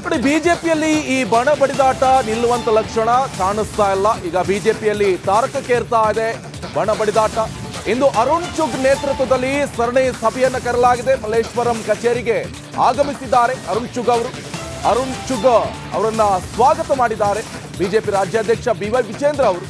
ನೋಡಿ, ಬಿಜೆಪಿಯಲ್ಲಿ ಈ ಬಣ ಬಡಿದಾಟ ನಿಲ್ಲುವಂತ ಲಕ್ಷಣ ಕಾಣಿಸ್ತಾ ಇಲ್ಲ. ಈಗ ಬಿಜೆಪಿಯಲ್ಲಿ ತಾರಕಕ್ಕೇರ್ತಾ ಇದೆ ಬಣ ಬಡಿದಾಟ. ಇಂದು ಅರುಣ್ ಚುಗ್ ನೇತೃತ್ವದಲ್ಲಿ ಸರಣಿ ಸಭೆಯನ್ನು ಕರೆಯಲಾಗಿದೆ. ಮಲ್ಲೇಶ್ವರಂ ಕಚೇರಿಗೆ ಆಗಮಿಸಿದ್ದಾರೆ ಅರುಣ್ ಚುಗ್ ಅವರನ್ನ ಸ್ವಾಗತ ಮಾಡಿದ್ದಾರೆ ಬಿಜೆಪಿ ರಾಜ್ಯಾಧ್ಯಕ್ಷ BY ವಿಜೇಂದ್ರ ಅವರು.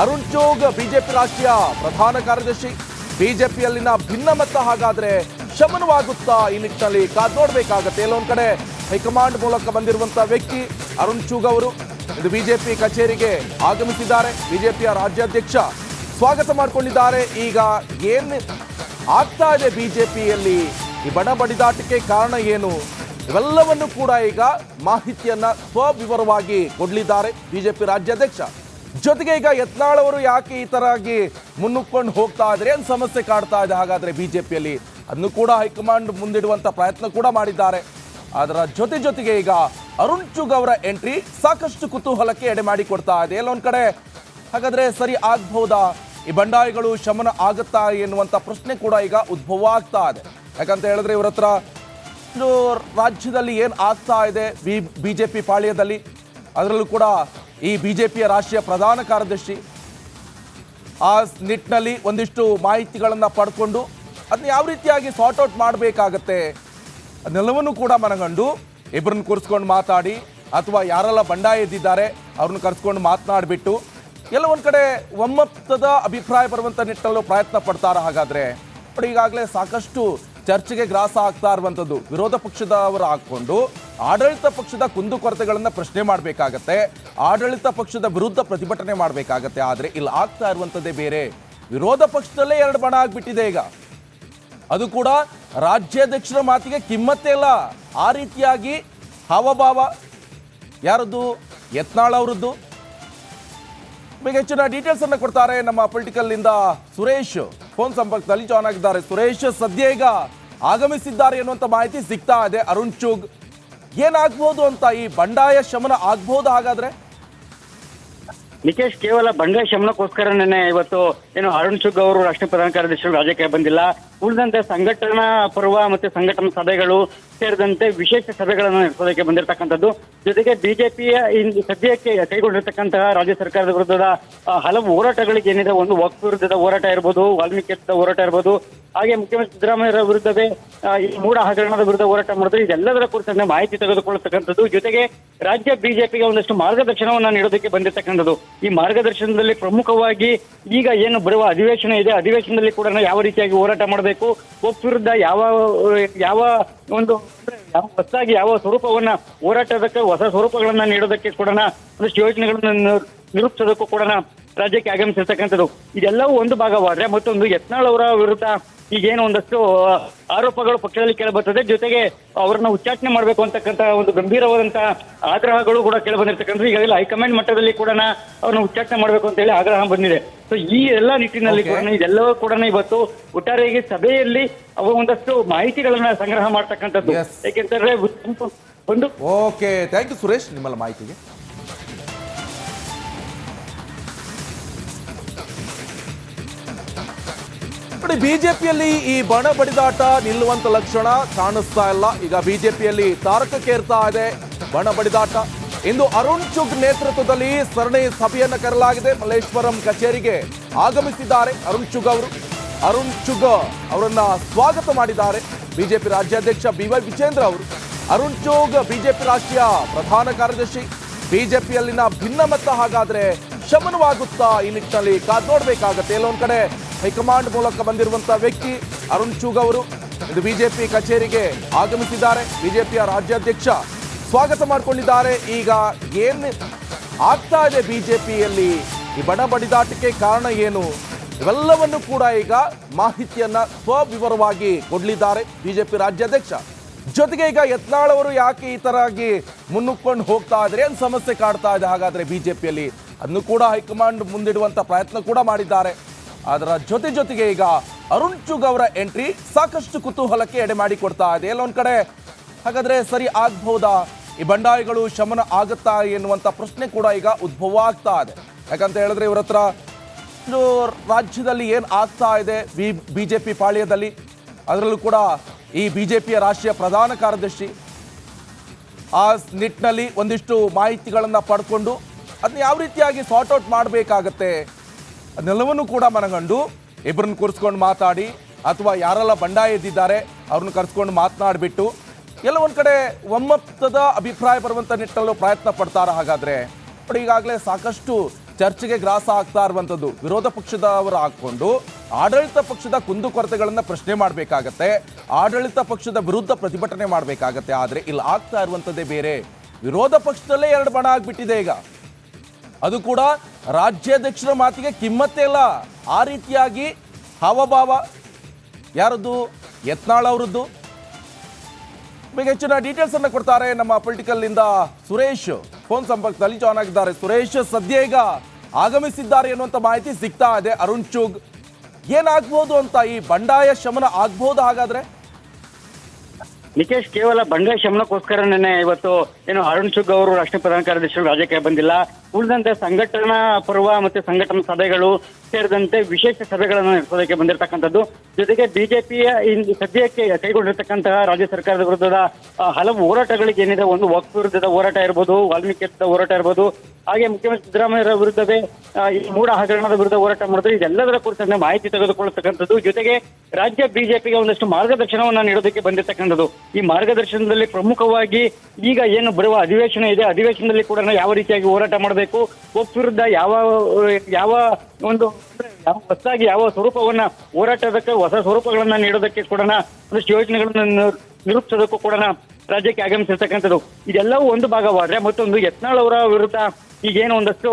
ಅರುಣ್ ಚುಗ್ ಬಿಜೆಪಿ ರಾಷ್ಟ್ರೀಯ ಪ್ರಧಾನ ಕಾರ್ಯದರ್ಶಿ. ಬಿಜೆಪಿಯಲ್ಲಿನ ಭಿನ್ನಮತ ಹಾಗಾದ್ರೆ ಶಮನವಾಗುತ್ತಾ ಈ ನಿಟ್ಟಿನಲ್ಲಿ ಕಾದ್ ನೋಡ್ಬೇಕಾಗತ್ತೆ. ಎಲ್ಲೊಂದ್ ಕಡೆ ಹೈಕಮಾಂಡ್ ಮೂಲಕ ಬಂದಿರುವಂತಹ ವ್ಯಕ್ತಿ ಅರುಣ್ ಚುಗ್ ಅವರು ಇದು ಬಿಜೆಪಿ ಕಚೇರಿಗೆ ಆಗಮಿಸಿದ್ದಾರೆ. ಬಿಜೆಪಿಯ ರಾಜ್ಯಾಧ್ಯಕ್ಷ ಸ್ವಾಗತ ಮಾಡಿಕೊಂಡಿದ್ದಾರೆ. ಈಗ ಏನ್ ಆಗ್ತಾ ಇದೆ ಬಿಜೆಪಿಯಲ್ಲಿ, ಈ ಬಣ ಬಡಿದಾಟಕ್ಕೆ ಕಾರಣ ಏನು, ಇವೆಲ್ಲವನ್ನು ಕೂಡ ಈಗ ಮಾಹಿತಿಯನ್ನ ಸ್ವವಿವರವಾಗಿ ಕೊಡಲಿದ್ದಾರೆ ಬಿಜೆಪಿ ರಾಜ್ಯಾಧ್ಯಕ್ಷ. ಜೊತೆಗೆ ಈಗ ಯತ್ನಾಳ್ ಅವರು ಯಾಕೆ ಈ ತರ ಆಗಿ ಮುನ್ನುಗ್ಕೊಂಡು ಹೋಗ್ತಾ ಇದ್ರೆ, ಏನ್ ಸಮಸ್ಯೆ ಕಾಡ್ತಾ ಇದೆ ಹಾಗಾದ್ರೆ ಬಿಜೆಪಿಯಲ್ಲಿ, ಅದನ್ನು ಕೂಡ ಹೈಕಮಾಂಡ್ ಮುಂದಿಡುವಂತ ಪ್ರಯತ್ನ ಕೂಡ ಮಾಡಿದ್ದಾರೆ. ಅದರ ಜೊತೆಗೆ ಈಗ ಅರುಣ್ ಚುಗ್ ಅವರ ಎಂಟ್ರಿ ಸಾಕಷ್ಟು ಕುತೂಹಲಕ್ಕೆ ಎಡೆ ಮಾಡಿ ಕೊಡ್ತಾ ಇದೆ. ಎಲ್ಲೊಂದ್ ಕಡೆ ಹಾಗಾದ್ರೆ ಸರಿ ಆಗ್ಬಹುದಾ, ಈ ಬಂಡಾಯಗಳು ಶಮನ ಆಗುತ್ತಾ ಎನ್ನುವಂತ ಪ್ರಶ್ನೆ ಕೂಡ ಈಗ ಉದ್ಭವ ಆಗ್ತಾ ಇದೆ. ಯಾಕಂತ ಹೇಳಿದ್ರೆ ಇವ್ರ ಹತ್ರ ರಾಜ್ಯದಲ್ಲಿ ಏನ್ ಆಗ್ತಾ ಇದೆ ಬಿಜೆಪಿ ಪಾಳ್ಯದಲ್ಲಿ, ಅದರಲ್ಲೂ ಕೂಡ ಈ ಬಿಜೆಪಿಯ ರಾಷ್ಟ್ರೀಯ ಪ್ರಧಾನ ಕಾರ್ಯದರ್ಶಿ ಆ ನಿಟ್ಟಿನಲ್ಲಿ ಒಂದಿಷ್ಟು ಮಾಹಿತಿಗಳನ್ನ ಪಡ್ಕೊಂಡು ಅದನ್ನ ಯಾವ ರೀತಿಯಾಗಿ ಸಾರ್ಟ್ ಔಟ್ ಮಾಡಬೇಕಾಗತ್ತೆ ಅದನ್ನೆಲ್ಲವನ್ನೂ ಕೂಡ ಮನಗಂಡು ಇಬ್ಬರನ್ನ ಕೂರಿಸ್ಕೊಂಡು ಮಾತಾಡಿ, ಅಥವಾ ಯಾರೆಲ್ಲ ಬಂಡಾಯ ಎದ್ದಿದ್ದಾರೆ ಅವ್ರನ್ನ ಕರೆಸ್ಕೊಂಡು ಮಾತನಾಡಿಬಿಟ್ಟು ಎಲ್ಲ ಒಂದ್ ಕಡೆ ಒಮ್ಮತದ ಅಭಿಪ್ರಾಯ ಬರುವಂತ ನಿಟ್ಟಿನಲ್ಲೂ ಪ್ರಯತ್ನ ಪಡ್ತಾರ. ಹಾಗಾದ್ರೆ ನೋಡಿ, ಈಗಾಗಲೇ ಸಾಕಷ್ಟು ಚರ್ಚೆಗೆ ಗ್ರಾಸ ಆಗ್ತಾ ಇರುವಂಥದ್ದು ವಿರೋಧ ಪಕ್ಷದವರು ಹಾಕೊಂಡು ಆಡಳಿತ ಪಕ್ಷದ ಕುಂದುಕೊರತೆಗಳನ್ನ ಪ್ರಶ್ನೆ ಮಾಡಬೇಕಾಗತ್ತೆ, ಆಡಳಿತ ಪಕ್ಷದ ವಿರುದ್ಧ ಪ್ರತಿಭಟನೆ ಮಾಡಬೇಕಾಗತ್ತೆ. ಆದರೆ ಇಲ್ಲಿ ಆಗ್ತಾ ಇರುವಂಥದ್ದೇ ಬೇರೆ. ವಿರೋಧ ಪಕ್ಷದಲ್ಲೇ ಎರಡು ಬಣ ಆಗ್ಬಿಟ್ಟಿದೆ ಈಗ. ಅದು ಕೂಡ ರಾಜ್ಯಾಧ್ಯಕ್ಷರ ಮಾತಿಗೆ ಕಿಮ್ಮತ್ತೇ ಇಲ್ಲ. ಆ ರೀತಿಯಾಗಿ ಹಾವಭಾವ ಯಾರದ್ದು, ಯತ್ನಾಳ್ ಅವರದ್ದು. ಈಗ ಹೆಚ್ಚಿನ ಡೀಟೇಲ್ಸ್ ಅನ್ನು ಕೊಡ್ತಾರೆ ನಮ್ಮ ಪೊಲಿಟಿಕಲ್ ಇಂದ ಸುರೇಶ್ ಫೋನ್ ಸಂಪರ್ಕದಲ್ಲಿ ಜಾಯ್ನ್ ಆಗಿದ್ದಾರೆ. ಸುರೇಶ್, ಸದ್ಯ ಈಗ ಆಗಮಿಸಿದ್ದಾರೆ ಎನ್ನುವಂತ ಮಾಹಿತಿ ಸಿಗ್ತಾ ಇದೆ. ಅರುಣ್ ಚುಗ್ ಏನಾಗ್ಬೋದು ಅಂತ, ಈ ಬಂಡಾಯ ಶಮನ ಆಗ್ಬಹುದು ಹಾಗಾದ್ರೆ? ನಿಕೇಶ್, ಕೇವಲ ಬಂಡಾಯ ಶಮನಕ್ಕೋಸ್ಕರನೇ ಇವತ್ತು ಏನು ಅರುಣ್ ಚುಗ್ ಅವರು ರಾಷ್ಟ್ರೀಯ ಪ್ರಧಾನ ಕಾರ್ಯದರ್ಶಿಗಳು ರಾಜ್ಯಕ್ಕೆ ಬಂದಿಲ್ಲ. ಉಳಿದಂತೆ ಸಂಘಟನಾ ಪರ್ವ ಮತ್ತೆ ಸಂಘಟನಾ ಸಭೆಗಳು ಸೇರಿದಂತೆ ವಿಶೇಷ ಸಭೆಗಳನ್ನು ನಡೆಸೋದಕ್ಕೆ ಬಂದಿರತಕ್ಕಂಥದ್ದು. ಜೊತೆಗೆ ಬಿಜೆಪಿಯ ಸದ್ಯಕ್ಕೆ ಕೈಗೊಂಡಿರ್ತಕ್ಕಂತಹ ರಾಜ್ಯ ಸರ್ಕಾರದ ವಿರುದ್ಧದ ಹಲವು ಹೋರಾಟಗಳಿಗೆ ಏನಿದೆ, ಒಂದು ವಕ್ಫ್ ವಿರುದ್ಧದ ಹೋರಾಟ ಇರ್ಬೋದು, ವಾಲ್ಮೀಕಿ ಹೋರಾಟ ಇರ್ಬೋದು, ಹಾಗೆ ಮುಖ್ಯಮಂತ್ರಿ ಸಿದ್ದರಾಮಯ್ಯ ವಿರುದ್ಧವೇ ಈ ಮೂಢ ಹಗರಣದ ವಿರುದ್ಧ ಹೋರಾಟ ಮಾಡಿದ್ರೆ ಇದೆಲ್ಲದರ ಕುರಿತಂತೆ ಮಾಹಿತಿ ತೆಗೆದುಕೊಳ್ಳತಕ್ಕಂಥದ್ದು. ಜೊತೆಗೆ ರಾಜ್ಯ ಬಿಜೆಪಿಗೆ ಒಂದಷ್ಟು ಮಾರ್ಗದರ್ಶನವನ್ನ ನೀಡೋದಕ್ಕೆ ಬಂದಿರತಕ್ಕಂಥದ್ದು. ಈ ಮಾರ್ಗದರ್ಶನದಲ್ಲಿ ಪ್ರಮುಖವಾಗಿ ಈಗ ಏನು ಬರುವ ಅಧಿವೇಶನ ಇದೆ, ಅಧಿವೇಶನದಲ್ಲಿ ಕೂಡ ಯಾವ ರೀತಿಯಾಗಿ ಹೋರಾಟ ಮಾಡಬೇಕು, ವಕ್ಫ್ ವಿರುದ್ಧ ಯಾವ ಒಂದು ಹೊಸದಾಗಿ ಯಾವ ಸ್ವರೂಪವನ್ನ ಹೋರಾಟದಕ್ಕೆ ಹೊಸ ಸ್ವರೂಪಗಳನ್ನ ನೀಡೋದಕ್ಕೆ ಕೂಡ ಒಂದಷ್ಟು ಯೋಜನೆಗಳನ್ನು ನಿರೂಪಿಸೋದಕ್ಕೂ ಕೂಡ ರಾಜ್ಯಕ್ಕೆ ಆಗಮಿಸಿರ್ತಕ್ಕಂಥದ್ದು. ಇದೆಲ್ಲವೂ ಒಂದು ಭಾಗವಾದ್ರೆ, ಮತ್ತೊಂದು ಯತ್ನಾಳ್ ಅವರ ವಿರುದ್ಧ ಈಗೇನು ಒಂದಷ್ಟು ಆರೋಪಗಳು ಪಕ್ಷದಲ್ಲಿ ಕೇಳಬರ್ತದೆ. ಜೊತೆಗೆ ಅವರನ್ನ ಉಚ್ಚಾಟನೆ ಮಾಡಬೇಕು ಅಂತಕ್ಕಂಥ ಒಂದು ಗಂಭೀರವಾದಂತಹ ಆಗ್ರಹಗಳು ಕೂಡ ಕೇಳಿ ಬಂದಿರ್ತಕ್ಕಂಥದ್ದು. ಈಗಾಗಲೇ ಹೈಕಮಾಂಡ್ ಮಟ್ಟದಲ್ಲಿ ಕೂಡ ಅವ್ರನ್ನ ಉಚ್ಚಾಟನೆ ಮಾಡಬೇಕು ಅಂತ ಹೇಳಿ ಆಗ್ರಹ ಬಂದಿದೆ. ಸೊ ಈ ಎಲ್ಲಾ ನಿಟ್ಟಿನಲ್ಲಿ ಕೂಡ ಇದೆಲ್ಲವೂ ಕೂಡ ಇವತ್ತು ಒಟ್ಟಾರೆಯಾಗಿ ಸಭೆಯಲ್ಲಿ ಅವರು ಒಂದಷ್ಟು ಮಾಹಿತಿಗಳನ್ನ ಸಂಗ್ರಹ ಮಾಡ್ತಕ್ಕಂಥದ್ದು. ಯಾಕೆಂತಂದ್ರೆ ಒಂದು ಓಕೆ, ಥ್ಯಾಂಕ್ ಯು ಸುರೇಶ್ ನಿಮ್ಮಲ್ಲ ಮಾಹಿತಿಗೆ. ನೋಡಿ, ಬಿಜೆಪಿಯಲ್ಲಿ ಈ ಬಣ ಬಡಿದಾಟ ನಿಲ್ಲುವಂತ ಲಕ್ಷಣ ಕಾಣಿಸ್ತಾ ಇಲ್ಲ. ಈಗ ಬಿಜೆಪಿಯಲ್ಲಿ ತಾರಕಕ್ಕೇರ್ತಾ ಇದೆ ಬಣ ಬಡಿದಾಟ. ಇಂದು ಅರುಣ್ ಚುಗ್ ನೇತೃತ್ವದಲ್ಲಿ ಸರಣಿ ಸಭೆಯನ್ನು ಕರೆಯಲಾಗಿದೆ. ಮಲ್ಲೇಶ್ವರಂ ಕಚೇರಿಗೆ ಆಗಮಿಸಿದ್ದಾರೆ ಅರುಣ್ ಚುಗ್ ಅವರನ್ನ ಸ್ವಾಗತ ಮಾಡಿದ್ದಾರೆ ಬಿಜೆಪಿ ರಾಜ್ಯಾಧ್ಯಕ್ಷ BY ವಿಜೇಂದ್ರ ಅವರು. ಅರುಣ್ ಚುಗ್ ಬಿಜೆಪಿ ರಾಷ್ಟ್ರೀಯ ಪ್ರಧಾನ ಕಾರ್ಯದರ್ಶಿ. ಬಿಜೆಪಿಯಲ್ಲಿನ ಭಿನ್ನಮತ ಹಾಗಾದ್ರೆ ಶಮನವಾಗುತ್ತಾ ಈ ನಿಟ್ಟಿನಲ್ಲಿ ಕಾದ್ ನೋಡ್ಬೇಕಾಗತ್ತೆ. ಎಲ್ಲೊಂದ್ ಕಡೆ ಹೈಕಮಾಂಡ್ ಮೂಲಕ ಬಂದಿರುವಂತಹ ವ್ಯಕ್ತಿ ಅರುಣ್ ಚುಗ್ ಅವರು ಇದು ಬಿಜೆಪಿ ಕಚೇರಿಗೆ ಆಗಮಿಸಿದ್ದಾರೆ. ಬಿಜೆಪಿಯ ರಾಜ್ಯಾಧ್ಯಕ್ಷ ಸ್ವಾಗತ ಮಾಡಿಕೊಂಡಿದ್ದಾರೆ. ಈಗ ಏನ್ ಆಗ್ತಾ ಇದೆ ಬಿಜೆಪಿಯಲ್ಲಿ, ಈ ಬಣ ಬಡಿದಾಟಕ್ಕೆ ಕಾರಣ ಏನು, ಇವೆಲ್ಲವನ್ನು ಕೂಡ ಈಗ ಮಾಹಿತಿಯನ್ನ ಸ್ವವಿವರವಾಗಿ ಕೊಡಲಿದ್ದಾರೆ ಬಿಜೆಪಿ ರಾಜ್ಯಾಧ್ಯಕ್ಷ. ಜೊತೆಗೆ ಈಗ ಯತ್ನಾಳ್ ಅವರು ಯಾಕೆ ಈ ತರ ಆಗಿ ಮುನ್ನುಗ್ಕೊಂಡು ಹೋಗ್ತಾ ಇದ್ರೆ, ಏನ್ ಸಮಸ್ಯೆ ಕಾಡ್ತಾ ಇದೆ ಹಾಗಾದ್ರೆ ಬಿಜೆಪಿಯಲ್ಲಿ, ಅದನ್ನು ಕೂಡ ಹೈಕಮಾಂಡ್ ಮುಂದಿಡುವಂತ ಪ್ರಯತ್ನ ಕೂಡ ಮಾಡಿದ್ದಾರೆ. ಅದರ ಜೊತೆಗೆ ಈಗ ಅರುಣ್ ಚುಗ್ ಅವರ ಎಂಟ್ರಿ ಸಾಕಷ್ಟು ಕುತೂಹಲಕ್ಕೆ ಎಡೆ ಮಾಡಿ ಕೊಡ್ತಾ ಇದೆ. ಎಲ್ಲೊಂದ್ ಕಡೆ ಹಾಗಾದ್ರೆ ಸರಿ ಆಗ್ಬಹುದಾ, ಈ ಬಂಡಾಯಗಳು ಶಮನ ಆಗುತ್ತಾ ಎನ್ನುವಂತ ಪ್ರಶ್ನೆ ಕೂಡ ಈಗ ಉದ್ಭವ ಆಗ್ತಾ ಇದೆ. ಯಾಕಂತ ಹೇಳಿದ್ರೆ ಇವ್ರ ಹತ್ರ ರಾಜ್ಯದಲ್ಲಿ ಏನ್ ಆಗ್ತಾ ಇದೆ ಬಿಜೆಪಿ ಪಾಳ್ಯದಲ್ಲಿ, ಅದರಲ್ಲೂ ಕೂಡ ಈ ಬಿಜೆಪಿಯ ರಾಷ್ಟ್ರೀಯ ಪ್ರಧಾನ ಕಾರ್ಯದರ್ಶಿ ಆ ನಿಟ್ಟಿನಲ್ಲಿ ಒಂದಿಷ್ಟು ಮಾಹಿತಿಗಳನ್ನು ಪಡ್ಕೊಂಡು ಅದನ್ನ ಯಾವ ರೀತಿಯಾಗಿ ಸಾರ್ಟ್ ಔಟ್ ಮಾಡಬೇಕಾಗತ್ತೆ ಅದನ್ನೆಲ್ಲವನ್ನೂ ಕೂಡ ಮನಗಂಡು ಇಬ್ಬರನ್ನ ಕೂರಿಸ್ಕೊಂಡು ಮಾತಾಡಿ ಅಥವಾ ಯಾರೆಲ್ಲ ಬಂಡಾಯ ಎದ್ದಿದ್ದಾರೆ ಅವ್ರನ್ನ ಕರೆಸ್ಕೊಂಡು ಮಾತನಾಡಿಬಿಟ್ಟು ಎಲ್ಲ ಒಂದು ಕಡೆ ಒಮ್ಮತದ ಅಭಿಪ್ರಾಯ ಬರುವಂಥ ನಿಟ್ಟಿನಲ್ಲೂ ಪ್ರಯತ್ನ ಪಡ್ತಾರೆ. ಹಾಗಾದರೆ ಬಟ್ ಈಗಾಗಲೇ ಸಾಕಷ್ಟು ಚರ್ಚೆಗೆ ಗ್ರಾಸ ಆಗ್ತಾ ಇರುವಂಥದ್ದು ವಿರೋಧ ಪಕ್ಷದವರು ಹಾಕ್ಕೊಂಡು ಆಡಳಿತ ಪಕ್ಷದ ಕುಂದುಕೊರತೆಗಳನ್ನು ಪ್ರಶ್ನೆ ಮಾಡಬೇಕಾಗತ್ತೆ, ಆಡಳಿತ ಪಕ್ಷದ ವಿರುದ್ಧ ಪ್ರತಿಭಟನೆ ಮಾಡಬೇಕಾಗತ್ತೆ. ಆದರೆ ಇಲ್ಲಿ ಆಗ್ತಾ ಇರುವಂಥದ್ದೇ ಬೇರೆ. ವಿರೋಧ ಪಕ್ಷದಲ್ಲೇ ಎರಡು ಬಣ ಆಗಿಬಿಟ್ಟಿದೆ ಈಗ. ಅದು ಕೂಡ ರಾಜ್ಯಾಧ್ಯಕ್ಷರ ಮಾತಿಗೆ ಕಿಮ್ಮತ್ತೇ ಇಲ್ಲ. ಆ ರೀತಿಯಾಗಿ ಹಾವಭಾವ ಯಾರದ್ದು? ಯತ್ನಾಳ್ ಅವರದ್ದು. ಬಗ್ಗೆ ಹೆಚ್ಚಿನ ಡೀಟೇಲ್ಸ್ ಅನ್ನು ಕೊಡ್ತಾರೆ ನಮ್ಮ ಪೊಲಿಟಿಕಲ್ ಇಂದ ಸುರೇಶ್ ಫೋನ್ ಸಂಪರ್ಕದಲ್ಲಿ ಜಾಯ್ನ್ ಆಗಿದ್ದಾರೆ. ಸುರೇಶ್, ಸದ್ಯ ಈಗ ಆಗಮಿಸಿದ್ದಾರೆ ಎನ್ನುವಂತ ಮಾಹಿತಿ ಸಿಗ್ತಾ ಇದೆ. ಅರುಣ್ ಚುಗ್ ಏನಾಗ್ಬೋದು ಅಂತ, ಈ ಬಂಡಾಯ ಶಮನ ಆಗ್ಬಹುದು ಹಾಗಾದ್ರೆ? ನಿಕೇಶ್, ಕೇವಲ ಬಂಡಾಯ ಶಮನಕ್ಕೋಸ್ಕರನೇ ಇವತ್ತು ಅರುಣ್ ಚುಗ್ ಅವರು ರಾಷ್ಟ್ರೀಯ ಪ್ರಧಾನ ಕಾರ್ಯದರ್ಶಿಗಳು ರಾಜ್ಯಕ್ಕೆ ಬಂದಿಲ್ಲ. ಉಳಿದಂತೆ ಸಂಘಟನಾ ಪರ್ವ ಮತ್ತೆ ಸಂಘಟನಾ ಸಭೆಗಳು ಸೇರಿದಂತೆ ವಿಶೇಷ ಸಭೆಗಳನ್ನು ನಡೆಸೋದಕ್ಕೆ ಬಂದಿರತಕ್ಕಂಥದ್ದು. ಜೊತೆಗೆ ಬಿಜೆಪಿಯ ಸದ್ಯಕ್ಕೆ ಕೈಗೊಂಡಿರ್ತಕ್ಕಂತಹ ರಾಜ್ಯ ಸರ್ಕಾರದ ವಿರುದ್ಧದ ಹಲವು ಹೋರಾಟಗಳಿಗೆ ಏನಿದೆ, ಒಂದು ವಕ್ಫ್ ವಿರುದ್ಧದ ಹೋರಾಟ ಇರ್ಬೋದು, ವಾಲ್ಮೀಕಿ ಹೋರಾಟ ಇರ್ಬೋದು, ಹಾಗೆ ಮುಖ್ಯಮಂತ್ರಿ ಸಿದ್ದರಾಮಯ್ಯ ವಿರುದ್ಧವೇ ಈ ಮೂಢ ಹಗರಣದ ವಿರುದ್ಧ ಹೋರಾಟ ಮಾಡಿದ್ರೆ ಇದೆಲ್ಲದರ ಕುರಿತಂತೆ ಮಾಹಿತಿ ತೆಗೆದುಕೊಳ್ಳತಕ್ಕಂಥದ್ದು. ಜೊತೆಗೆ ರಾಜ್ಯ ಬಿಜೆಪಿಗೆ ಒಂದಷ್ಟು ಮಾರ್ಗದರ್ಶನವನ್ನ ನೀಡೋದಕ್ಕೆ ಬಂದಿರತಕ್ಕಂಥದ್ದು. ಈ ಮಾರ್ಗದರ್ಶನದಲ್ಲಿ ಪ್ರಮುಖವಾಗಿ ಈಗ ಏನು ಬರುವ ಅಧಿವೇಶನ ಇದೆ, ಅಧಿವೇಶನದಲ್ಲಿ ಕೂಡ ಯಾವ ರೀತಿಯಾಗಿ ಹೋರಾಟ ಮಾಡಬೇಕು, ವಕ್ಫ್ ವಿರುದ್ಧ ಯಾವ ಒಂದು ಹೊಸದಾಗಿ ಯಾವ ಸ್ವರೂಪವನ್ನ ಹೋರಾಟದಕ್ಕೆ ಹೊಸ ಸ್ವರೂಪಗಳನ್ನ ನೀಡೋದಕ್ಕೆ ಕೂಡ ಒಂದಷ್ಟು ಯೋಜನೆಗಳನ್ನ ನಿರೂಪಿಸೋದಕ್ಕೂ ಕೂಡ ರಾಜ್ಯಕ್ಕೆ ಆಗಮಿಸಿರ್ತಕ್ಕಂಥದ್ದು. ಇದೆಲ್ಲವೂ ಒಂದು ಭಾಗವಾದ್ರೆ ಮತ್ತೊಂದು ಯತ್ನಾಳ್ ಅವರ ವಿರುದ್ಧ ಈಗೇನು ಒಂದಷ್ಟು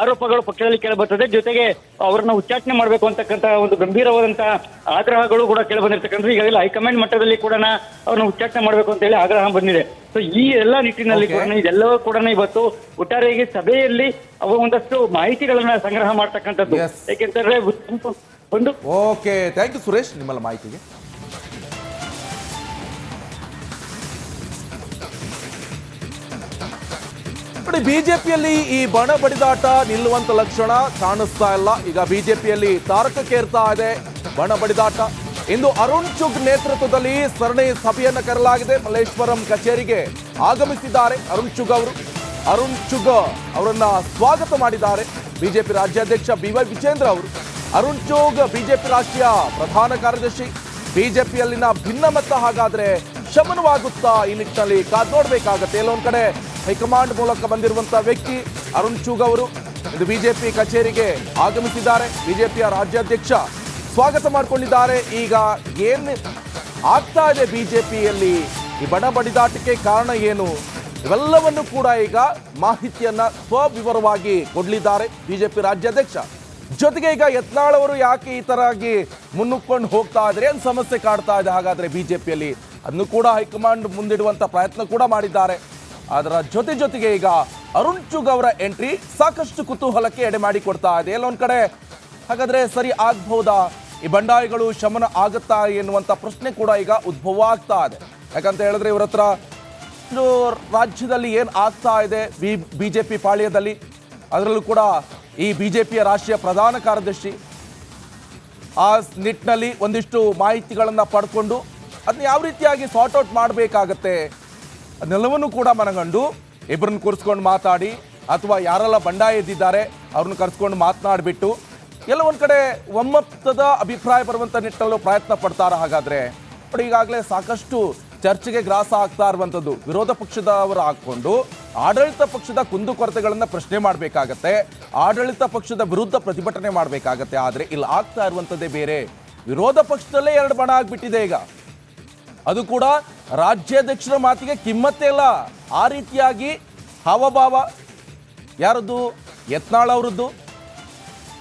ಆರೋಪಗಳು ಪಕ್ಷದಲ್ಲಿ ಕೇಳಬರ್ತದೆ. ಜೊತೆಗೆ ಅವರನ್ನ ಉಚ್ಚಾಟನೆ ಮಾಡಬೇಕು ಅಂತಕ್ಕಂಥ ಒಂದು ಗಂಭೀರವಾದಂತಹ ಆಗ್ರಹಗಳು ಕೂಡ ಕೇಳಿಬಂದಿರ್ತಕ್ಕಂಥದ್ದು. ಈಗಾಗಲೇ ಹೈಕಮಾಂಡ್ ಮಟ್ಟದಲ್ಲಿ ಕೂಡ ಅವ್ರನ್ನ ಉಚ್ಚಾಟನೆ ಮಾಡಬೇಕು ಅಂತ ಹೇಳಿ ಆಗ್ರಹ ಬಂದಿದೆ. ಸೊ ಈ ಎಲ್ಲ ನಿಟ್ಟಿನಲ್ಲಿ ಕೂಡ ಇದೆಲ್ಲವೂ ಕೂಡ ಇವತ್ತು ಒಟ್ಟಾರೆಯಾಗಿ ಸಭೆಯಲ್ಲಿ ಅವ ಒಂದಷ್ಟು ಮಾಹಿತಿಗಳನ್ನ ಸಂಗ್ರಹ ಮಾಡ್ತಕ್ಕಂಥದ್ದು. ಯಾಕೆಂತಂದ್ರೆ ಒಂದು ಓಕೆ, ಥ್ಯಾಂಕ್ ಯು ಸುರೇಶ್ ನಿಮ್ಮಲ್ಲ ಮಾಹಿತಿಗೆ. ನೋಡಿ, ಬಿಜೆಪಿಯಲ್ಲಿ ಈ ಬಣ ಬಡಿದಾಟ ನಿಲ್ಲುವಂತ ಲಕ್ಷಣ ಕಾಣಿಸ್ತಾ ಇಲ್ಲ. ಈಗ ಬಿಜೆಪಿಯಲ್ಲಿ ತಾರಕಕ್ಕೇರ್ತಾ ಇದೆ ಬಣ ಬಡಿದಾಟ. ಇಂದು ಅರುಣ್ ಚುಗ್ ನೇತೃತ್ವದಲ್ಲಿ ಸರಣಿ ಸಭೆಯನ್ನು ಕರೆಯಲಾಗಿದೆ. ಮಲ್ಲೇಶ್ವರಂ ಕಚೇರಿಗೆ ಆಗಮಿಸಿದ್ದಾರೆ ಅರುಣ್ ಚುಗ್ ಅವರು. ಅರುಣ್ ಚುಗ್ ಅವರನ್ನ ಸ್ವಾಗತ ಮಾಡಿದ್ದಾರೆ ಬಿಜೆಪಿ ರಾಜ್ಯಾಧ್ಯಕ್ಷ BY ವಿಜೇಂದ್ರ ಅವರು. ಅರುಣ್ ಚುಗ್ ಬಿಜೆಪಿ ರಾಷ್ಟ್ರೀಯ ಪ್ರಧಾನ ಕಾರ್ಯದರ್ಶಿ. ಬಿಜೆಪಿಯಲ್ಲಿನ ಭಿನ್ನಮತ ಹಾಗಾದ್ರೆ ಶಮನವಾಗುತ್ತಾ ಈ ನಿಟ್ಟಿನಲ್ಲಿ ಕಾದು ನೋಡ್ಬೇಕಾಗತ್ತೆ. ಎಲ್ಲೊಂದ್ ಕಡೆ ಹೈಕಮಾಂಡ್ ಮೂಲಕ ಬಂದಿರುವಂತಹ ವ್ಯಕ್ತಿ ಅರುಣ್ ಚುಗ್ ಅವರು ಇದು ಬಿಜೆಪಿ ಕಚೇರಿಗೆ ಆಗಮಿಸಿದ್ದಾರೆ. ಬಿಜೆಪಿಯ ರಾಜ್ಯಾಧ್ಯಕ್ಷ ಸ್ವಾಗತ ಮಾಡಿಕೊಂಡಿದ್ದಾರೆ. ಈಗ ಏನ್ ಆಗ್ತಾ ಇದೆ ಬಿಜೆಪಿಯಲ್ಲಿ, ಈ ಬಣ ಬಡಿದಾಟಕ್ಕೆ ಕಾರಣ ಏನು, ಇವೆಲ್ಲವನ್ನು ಕೂಡ ಈಗ ಮಾಹಿತಿಯನ್ನ ಸ್ವವಿವರವಾಗಿ ಕೊಡಲಿದ್ದಾರೆ ಬಿಜೆಪಿ ರಾಜ್ಯಾಧ್ಯಕ್ಷ. ಜೊತೆಗೆ ಈಗ ಯತ್ನಾಳ್ ಅವರು ಯಾಕೆ ಈ ತರ ಆಗಿ ಮುನ್ನುಗ್ಕೊಂಡು ಹೋಗ್ತಾ ಇದ್ರೆ, ಏನ್ ಸಮಸ್ಯೆ ಕಾಡ್ತಾ ಇದೆ ಹಾಗಾದ್ರೆ ಬಿಜೆಪಿಯಲ್ಲಿ, ಅದನ್ನು ಕೂಡ ಹೈಕಮಾಂಡ್ ಮುಂದಿಡುವಂತ ಪ್ರಯತ್ನ ಕೂಡ ಮಾಡಿದ್ದಾರೆ. ಅದರ ಜೊತೆಗೆ ಈಗ ಅರುಣ್ ಚುಗ್ ಅವರ ಎಂಟ್ರಿ ಸಾಕಷ್ಟು ಕುತೂಹಲಕ್ಕೆ ಎಡೆ ಮಾಡಿ ಕೊಡ್ತಾ ಇದೆ. ಎಲ್ಲೊಂದ್ ಕಡೆ ಹಾಗಾದ್ರೆ ಸರಿ ಆಗ್ಬಹುದಾ, ಈ ಬಂಡಾಯಗಳು ಶಮನ ಆಗುತ್ತಾ ಎನ್ನುವಂತ ಪ್ರಶ್ನೆ ಕೂಡ ಈಗ ಉದ್ಭವ ಆಗ್ತಾ ಇದೆ. ಯಾಕಂತ ಹೇಳಿದ್ರೆ ಇವ್ರ ಹತ್ರ ರಾಜ್ಯದಲ್ಲಿ ಏನ್ ಆಗ್ತಾ ಇದೆ ಬಿಜೆಪಿ ಪಾಳ್ಯದಲ್ಲಿ, ಅದರಲ್ಲೂ ಕೂಡ ಈ ಬಿಜೆಪಿಯ ರಾಷ್ಟ್ರೀಯ ಪ್ರಧಾನ ಕಾರ್ಯದರ್ಶಿ ಆ ನಿಟ್ಟಿನಲ್ಲಿ ಒಂದಿಷ್ಟು ಮಾಹಿತಿಗಳನ್ನು ಪಡ್ಕೊಂಡು ಅದನ್ನ ಯಾವ ರೀತಿಯಾಗಿ ಸಾರ್ಟ್ ಔಟ್ ಮಾಡಬೇಕಾಗತ್ತೆ ಅದನ್ನೆಲ್ಲವನ್ನೂ ಕೂಡ ಮನಗಂಡು ಇಬ್ಬರನ್ನ ಕೂರಿಸ್ಕೊಂಡು ಮಾತಾಡಿ ಅಥವಾ ಯಾರೆಲ್ಲ ಬಂಡಾಯ ಎದ್ದಿದ್ದಾರೆ ಅವ್ರನ್ನ ಕರೆಸ್ಕೊಂಡು ಮಾತನಾಡಿಬಿಟ್ಟು ಎಲ್ಲ ಒಂದು ಕಡೆ ಒಮ್ಮತದ ಅಭಿಪ್ರಾಯ ಬರುವಂಥ ನಿಟ್ಟಿನಲ್ಲೂ ಪ್ರಯತ್ನ ಪಡ್ತಾರೆ. ಹಾಗಾದರೆ ಬಟ್ ಈಗಾಗಲೇ ಸಾಕಷ್ಟು ಚರ್ಚೆಗೆ ಗ್ರಾಸ ಆಗ್ತಾ ಇರುವಂಥದ್ದು ವಿರೋಧ ಪಕ್ಷದವರು ಹಾಕ್ಕೊಂಡು ಆಡಳಿತ ಪಕ್ಷದ ಕುಂದುಕೊರತೆಗಳನ್ನು ಪ್ರಶ್ನೆ ಮಾಡಬೇಕಾಗತ್ತೆ, ಆಡಳಿತ ಪಕ್ಷದ ವಿರುದ್ಧ ಪ್ರತಿಭಟನೆ ಮಾಡಬೇಕಾಗತ್ತೆ. ಆದರೆ ಇಲ್ಲಿ ಆಗ್ತಾ ಇರುವಂಥದ್ದೇ ಬೇರೆ. ವಿರೋಧ ಪಕ್ಷದಲ್ಲೇ ಎರಡು ಬಣ ಆಗಿಬಿಟ್ಟಿದೆ ಈಗ. ಅದು ಕೂಡ ರಾಜ್ಯಾಧ್ಯಕ್ಷರ ಮಾತಿಗೆ ಕಿಮ್ಮತ್ತೇ ಇಲ್ಲ. ಆ ರೀತಿಯಾಗಿ ಹಾವಭಾವ ಯಾರದ್ದು? ಯತ್ನಾಳ್ ಅವರದ್ದು.